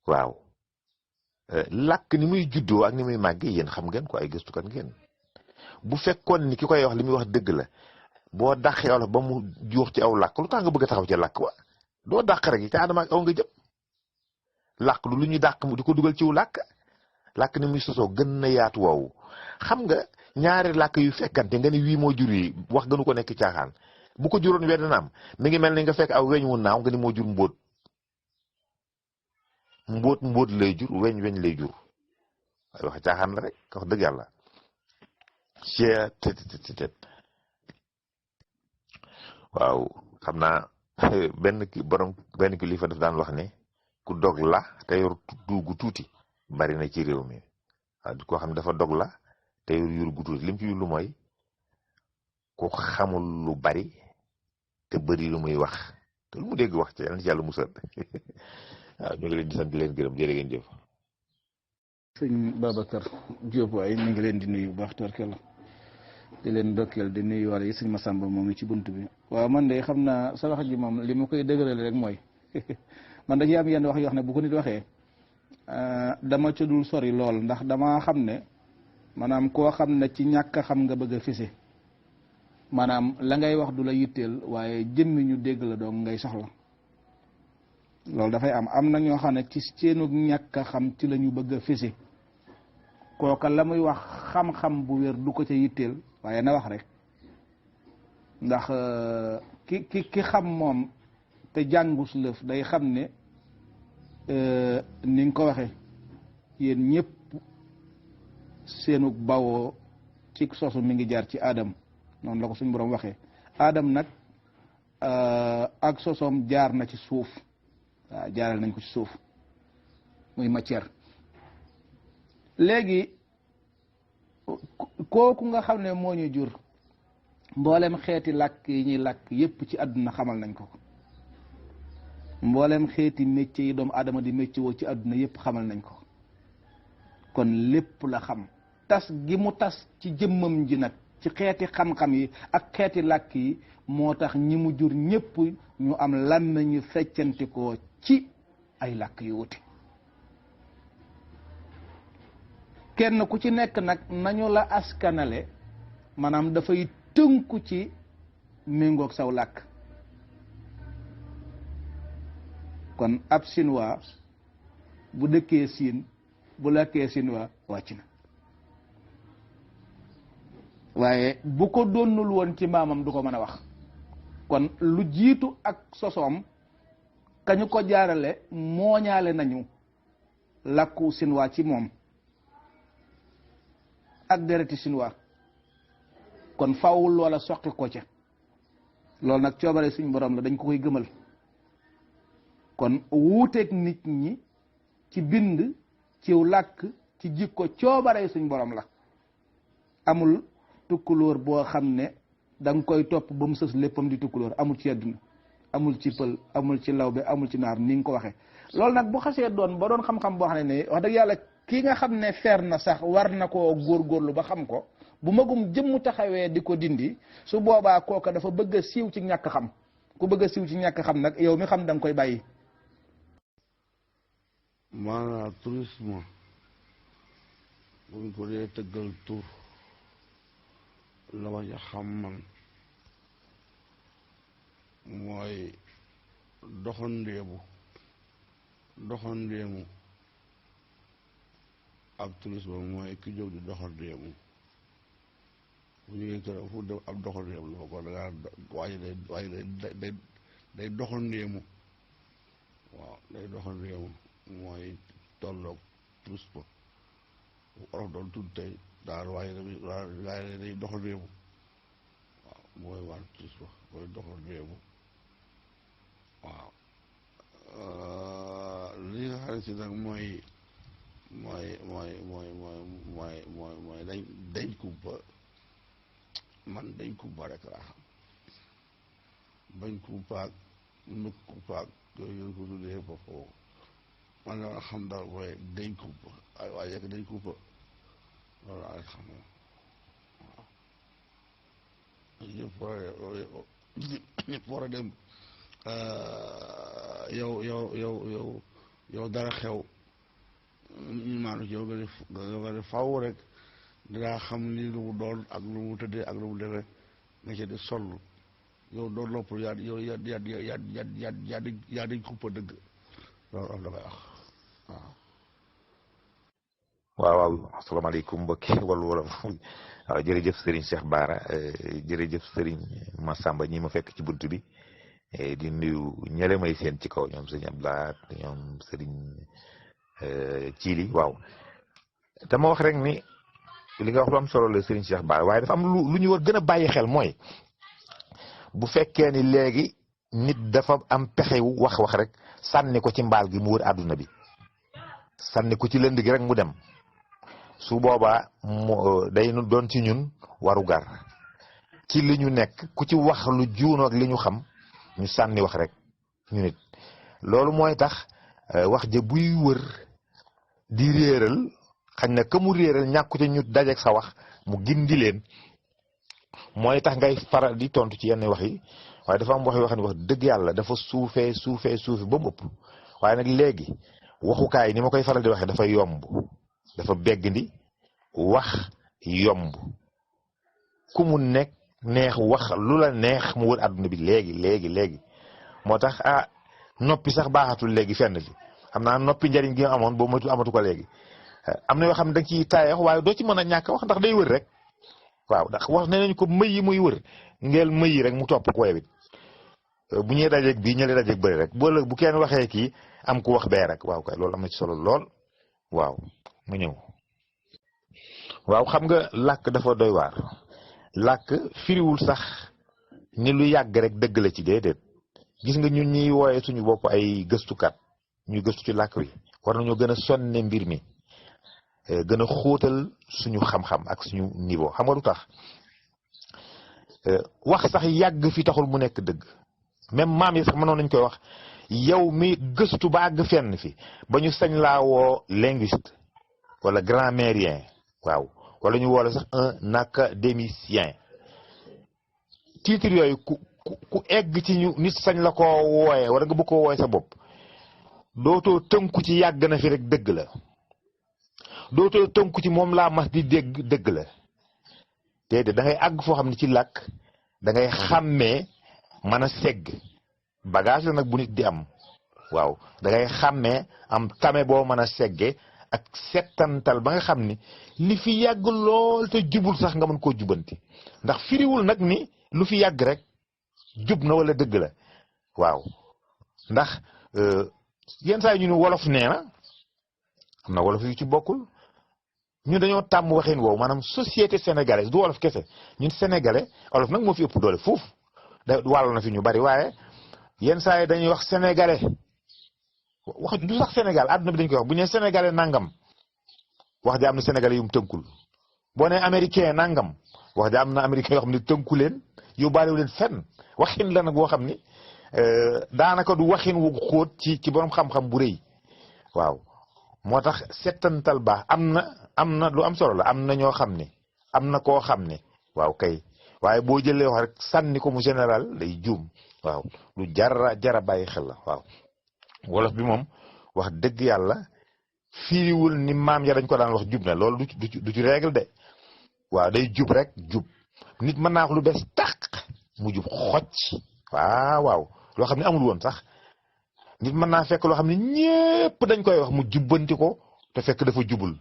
S5: waaw làkk ni muy juddoo ak ni muy màggee yéen xam ngeen ko ay gëstukat ngeen bu fekkoon ni ki koy wax li muy wax dëgg la boo dàqee wolof ba mu juux ci aw làkk lu tax nga bëgg a taxaw ci làkk wa doo dàq rek te Adama ak Awa nga jëm làkk lu ñu dàq mu di ko dugal ciw làkk ni muy sosoo gën na yaatu woowu xam nga ñaari làkk yu fekkante nga ni wii moo jur yi wax gënu ko nekk caaxaan bu ko juróon wenn naam mi ngi mel ni nga fekk aw weñ wu naaw nga ni moo jur mbóot mbóot lay jur weñ lay jur waaye wax caaxaan la rek wax dëgg yàlla tet waaw xam naa benn kilifa daf daan wax ne ku dog la te yor duugu tuuti bari na ci réew mi waaw koo xam ne dafa dog la te yor yur gu tuuti lim ci lu mooy ku xamul lu bari te bëri lu muy wax te lu mu dégg wax ci yàlla musal waaw ñu ngi leen di sant di leen gërëm jërë ngeen jëf.
S4: sëñ Babacar Diop waay ñu ngi leen di nuyu bu baax tubarkalla di leen ndokkeel di nuyu wala yi sëñ Massamba moom mi ci bunt bi waaw man de xam naa sa wax ji moom li ma koy dëgërale rek mooy man dañuy am yenn wax yoo xam ne bu ko nit waxee dama ca dul sori lool ndax dama xam ne maanaam koo xam ne ci ñàkk a xam nga bëgg a fise maanaam la ngay wax du la yitteel waaye jëmmi ñu dégg la doon ngay soxla loolu dafay am na ñoo xam ne ci seenu ñàkk a xam ci la ñu bëgg a fise kooka la muy wax xam-xam bu wér du ko ca yitteel waaye na wax rek ndax ki xam moom te jàngus lëf day xam ne ni nga ko waxe yéen ñëpp seenu bawoo ci sosu mi ngi jaar ci Adam noonu la ko suñu borom waxee Adam nag ak sosoom jaar na ci suuf waaw jaaral nañ ko ci suuf muy matière léegi kooku nga xam ne moo ñu jur mboolem xeeti làkk yi ñuy làkk yépp ci àdduna xamal nañ ko mboolem xeeti métier yi doomu aadama di métier woo ci àdduna yépp xamal nañ ko kon lépp la xam tas gi mu tas ci jëmmam ji nag ci xeeti xam-xam yi ak xeeti làkk yi moo tax ñi mu jur ñépp ñu am lan nañu feccantikoo ci ay làkk yu wuti kenn ku ci nekk nag nañu la askanale maanaam dafay tënku ci méngoog saw làkk kon ab Chinois bu dëkkee Siin bu làkkee Chinois wàcc na waaye bu ko doonul woon ci maamam du ko mën a wax kon lu jiitu ak sosoom kañu ko jaarale mooñaale nañu làkku Chinois ci moom ak dereti Chinois kon fawul loola soqi ko ca loolu nag coobare suñ borom la dañ ko koy gëmal kon wuuteeg nit ñi ci bind ciw làkk ci jikko coobare suñ borom la amul tukkulóor boo xam ne da nga koy topp ba mu sës léppam di tukkulóor amul ci àdduna amul ci pël amul ci lawbe amul ci naar ni nga ko waxee loolu nag bu xasee doon ba doon xam-xam boo xam ne wax dëgg yàlla ki nga xam ne fer na sax war na koo góorgóorlu ba xam ko bu magum jëmm taxawee di ko dindi su boobaa kooka dafa bëgg a siiw ci ñàkk xam ku bëgg a siiw ci ñàkk xam nag yow mi xam da nga koy bàyyi.
S6: maanaam tourisme buñ ko dee tëggal tur la ma ca xam man mooy doxandéemu ak tourisme mooy ki jóg di doxandéemu bu ñu kër fu dem ab doxandéemu la fa ko dangaa waaye day doxandéemu waaw day doxandéemu mooy tolloog tourisme bu olof doon tudd tey daal waaye day doxandéemu waaw mooy waan tourisme mooy doxandéemu waaw li nga xam ne si nag mooy dañ kumpa man dañ kumpa rek laa xam bañ kumpaag nuk kumpaag yooyu ko tuddee boppam man la xam daal mooy dañ kumpa ay waaye yekk dañ kumpa loolu laa rek xam moom waaw ñëpp war a dem yow dara xew ñu maanu ci yow nga def faw rek dangaa xam lii lu mu doon ak lu mu tëddee ak lu mu demee nga ci di sonn yow doo noppal yaa di xuppa dëgg loolu am da koy wax
S5: waaw waaw asalaamaaleykum mbokki Walu Wolof waaw jërëjëf Serigne Cheikh Bara jërëjëf Serigne Massamba ñi ma fekk ci bunt bi di nuyu ñële may seen ci kaw ñoom Serigne Abdoulaye ñoom Serigne Thiili waaw dama wax rek ni li nga wax lu am solo la Serigne Cheikh Bara waaye dafa am lu ñu war gën a bàyyi xel mooy bu fekkee ni léegi nit dafa am pexewu wax rek sànni ko ci mbaal gi mu wër àdduna bi sànni ko ci lënd gi rek mu dem su boobaa day doon ci ñun waru gar ci li ñu nekk ku ci wax lu juunoo ak li ñu xam ñu sànni wax rek ñu nit loolu mooy tax wax ja buy wër di réeral xañ na ka mu réeral ñàkku ca ñu dajeeg sa wax mu gindi leen mooy tax ngay faral di tontu ci yenn wax yi waaye dafa am wax yoo xam ne wax dëgg yàlla dafa suufee ba mu ëpp waaye nag léegi waxukaay ni ma koy faral di waxee dafa yomb dafa beggandi wax yomb ku mu nekk neex wax lu la neex mu wër àdduna bi léegi moo tax noppi sax baaxatul léegi fenn fi xam naa noppi njariñ gi amoon boo moytu amatu ko léegi am na yoo xam ne da nga ciy taaye wax waaye doo ci mën a ñàkk wax ndax day wër rek waaw ndax wax nee nañu ko mëy yi muy wër ngeel mëy yi rek mu topp ko yewit bu ñuy dajeeg bii ñële dajeeg bëri rek bu kenn waxee kii am ku wax bee rek waaw kay loolu am na ci solo lool waaw mu ñëw waaw xam nga làkk dafa doy waar làkk firiwul sax ni lu yàgg rek dëgg la ci déedéet gis nga ñun ñuy wooye suñu bopp ay gëstukat ñu gëstu ci làkk wi war nañoo gën a sonne mbir mi gën a xóotal suñu xam-xam ak suñu niveau xam nga lu tax wax sax yàgg fi taxul mu nekk dëgg même maam yi sax mënoon nañ koy wax yow mi gëstu ba àgg fenn fi ba ñu sañ laa woo linguiste wala grammairien waaw wala ñu woole sax un académicien titre yooyu ku egg ci ñu nit sañ la koo wooye wala nga bëgg koo wooye sa bopp dootoo tënku ci yàgg na fi rek dëgg la dootoo tënku ci moom laa mas di dégg dëgg la déedéet da ngay àgg foo xam ne ci làkk da ngay xàmmee mën a segg bagage la nag bu nit di am waaw da ngay xàmmee am tame boo mën a segge ak settantal ba nga xam ni li fi yàgg lool te jubul sax nga mën koo jubanti ndax firiwul nag ni lu fi yàgg rek jub na wala dëgg la waaw ndax yenn saa yi ñu ne wolof nee na am na wolof yu ci bokkul ñun dañoo tàmm waxin woowu maanaam société sénégalaise du wolof kese ñun sénégalais wolof nag moo fi ëpp doole fuuf da wàll na fi ñu bari waaye yenn saa yi dañuy wax sénégalais wax du sax Sénégal àdduna bi dañ koy wax bu ñu nee sénégalais nangam wax ja am na sénégalais yu mu tënkul boo nee américain nangam wax ja am na américain yoo xam ne tënku leen yóbbaale wu leen fenn waxin la nag boo xam ni daanaka du waxin wu xóot ci borom xam-xam bu rëy waaw moo tax settantal baax am na lu am solo la am na ñoo xam ne am na koo xam ne waaw kay waaye boo jëlee wax rek sànni ko mu général lay juum waaw lu jara bàyyi xel la waaw wolof bi moom wax dëgg yàlla firiwul ni maam ya dañ ko daan wax jub na loolu du ci règle de waaw day jub rek jub nit mën naa wax lu bees tàq mu jub xocc waaw loo xam ne amul woon sax nit mën naa fekk loo xam ne ñépp dañ koy wax mu jubbanti ko te fekk dafa jubul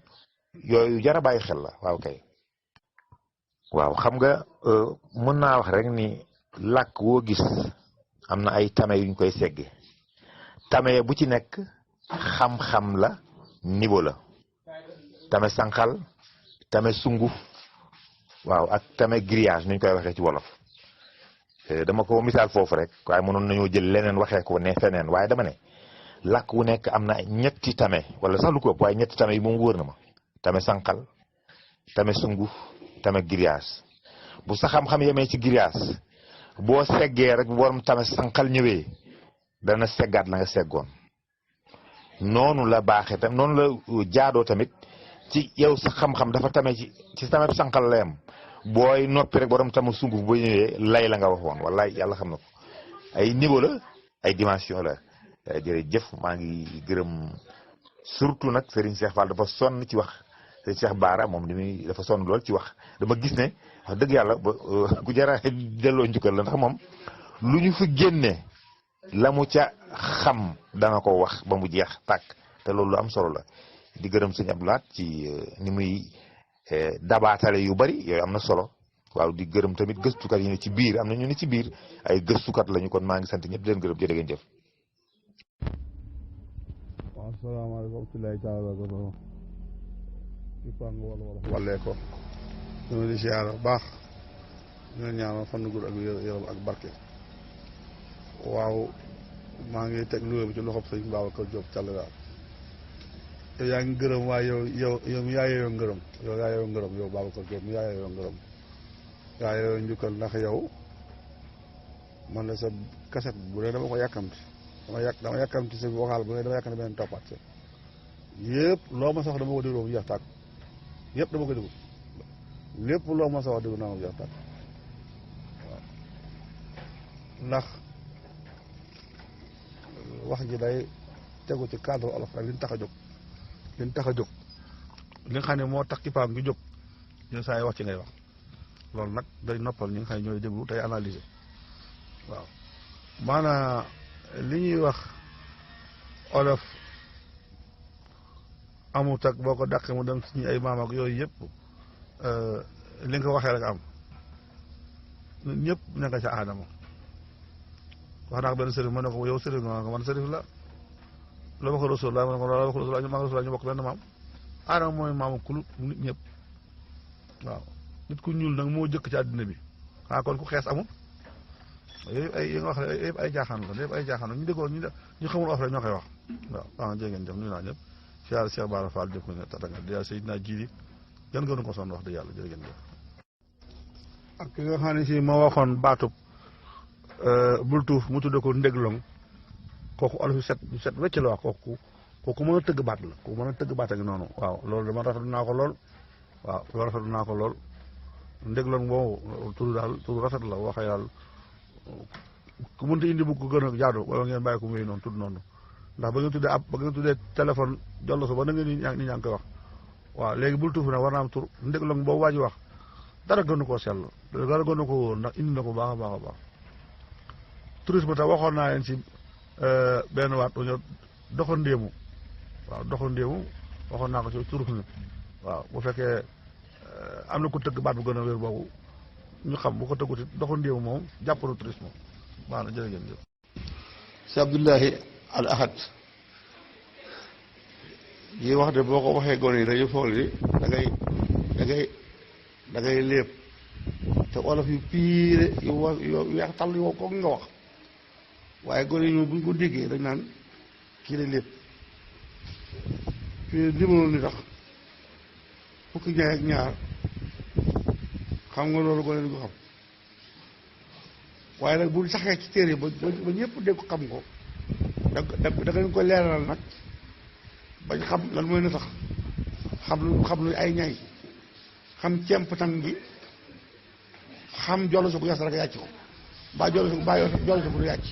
S5: yooyu jara bàyyi xel la waaw kay waaw xam nga mën naa wax rek ni làkk woo gis am na ay tame yuñ koy segge tame bu ci nekk xam-xam la niveau la tame sànqal tame sunguf waaw ak tame grillage nuñ koy waxee ci wolof dama ko misaal foofu rek waaye mënoon nañoo jël leneen waxee ko ne feneen waaye dama ne làkk wu nekk am na ñetti tame wala sax lu ko ëpp waaye ñetti tame yi moom wóor na ma tame sànqal tame sunguf tame grillage bu sa xam-xam yemee ci grillage boo seggee rek bu borom tame sànqal ñëwee dana seggaat la nga seggoon noonu la baaxee tam noonu la jaadoo tamit ci yow sa xam-xam dafa tame ci tame sànqal la yam booy noppi rek borom tama sunguf boo ñëwee lay la nga waxoon wallaay yàlla xam na ko ay niveau la ay dimension la jërëjëf maa ngi gërëm surtout nag Serigne Cheikh Fall dafa sonn ci wax Serigne Cheikh Bara moom dafa sonn lool ci wax dama gis ne wax dëgg yàlla ku jara delloo njukkal la ndax moom lu ñu fi génne la mu ca xam dana ko wax ba mu jeex tàkk te loolu lu am solo la di gërëm sëñ Abdou Lahad ci ni muy dabaatale yu bari yooyu am na solo waaw di gërëm tamit gëstukat yi ne ci biir am na ñu ne ci biir ay gëstukat lañu kon maa ngi sant ñëpp di leen gërëm jërë ngeen jëf.
S6: waaw asalaamaaleykum wa rahmatulahi taala wa barakatuh di pang wala wallee ko ñoo di siyaar baax ñoo ñaanal fan gudd ak yaram ak barke. waaw maa ngi teg nuyoo bi ci loxob sëñ Babacar Diop Thialala yow yaa ngi gërëm waaye yow yaa yeyoo ngërëm yow Babacar Diop mi yaa yeyoo ngërëm yaa yeyoo njukkal ndax yow man la sa kaset bu dee dama ko yàkkamti dama yàkkamti sa waxaal bu ne dama yàkkamti beneen toppaat sa yëpp loo ma sax dama ko déglu mu jeex tàkk yëpp dama ko déglu lépp loo ma sax wax déglu naa mu jeex tàkk waaw ndax wax ji day tegu ci cadre olof rek li ñu tax a jóg li nga xam ne moo tax kippaam gi jóg yow saa yi wax ci ngay wax loolu nag day noppal ñi nga xam ne ñooy déglu tey analyser waaw maanaam li ñuy wax olof amut ak boo ko dàqee mu dem suñu ay maam ak yooyu yëpp li nga ko waxee rek am ñun ñëpp ña nga ca aadama wax naa ko benn sëriñ ma ne ko yow sëriñ nga man sëriñ la loo wax rasul la ma ne ko loo wax rasul la maa ngi rasul ñu bokk benn maam aadama mooy maamu kulu nit ñëpp waaw nit ku ñuul nag moo jëkk ci àddina bi xanaa kon ku xees amul yooyu ay yi nga wax yëpp ay jaaxaan la yëpp ay jaaxaan la ñu déggoo ñu xamul of rek ñoo koy wax waaw waaw jërë ngeen jëf nuyu naa ñëpp siyaar Cheikh Bara Fall jëf ko ne tatanga di yàlla Seydina Jiili gën gënu ko sonn wax dëgg yàlla jërë ngeen jëf ak ki nga xam ne si ma waxoon baatub bul tuuf mu tudde ko ndéglong kooku olof yu set wecc la wax kooku mën a tëgg baat la kooku mën a tëgg baat ak noonu waaw loolu dama rafetlu naa ko lool waaw loolu rafetlu naa ko lool ndéglong boobu tur daal tur rafet la waxee daal ku mënta indi bu ko gën a jaadu wala ngeen bàyyi ko muy noonu tudd noonu ndax ba ngeen tuddee téléphone jollo so ba na ngeen ni ñaa ngi koy wax waaw léegi bul tuuf nag war naa am tur ndéglong boobu waa ji wax dara gënu koo sell dara gënu ko wóor ndax indi na ko baax a baax a baax tourisme tax waxoon naa leen ci benn waat ñoo doxandéemu waaw doxandéemu waxoon naa ko ci tourisme waaw bu fekkee am na ku tëgg baat bu gën a wér boobu ñu xam bu ko tëgguti doxandéemu moom jàppanu tourisme baax na jërë ngeen jëf.
S7: si Abdullahi al Ahad yi wax de boo ko waxee gone yi dañu fool yi da ngay lépp te olof yu piire yu weex tàll yu ko nga wax waaye gone yi ñoom bu ñu ko déggee dañ naan kii la lépp fii dimaloon ni tax fukki ñaar ak ñaar xam nga loolu gone du ko xam waaye nag bu saxee ci téere ba ñëpp dégg ko xam ko da ngeen ko leeral nag bañ xam lan mooy na tax xam lu ay ñay xam cemp tang gi xam jollo su ko yas rek yàcc ko mbaa jollo su ko du yàcc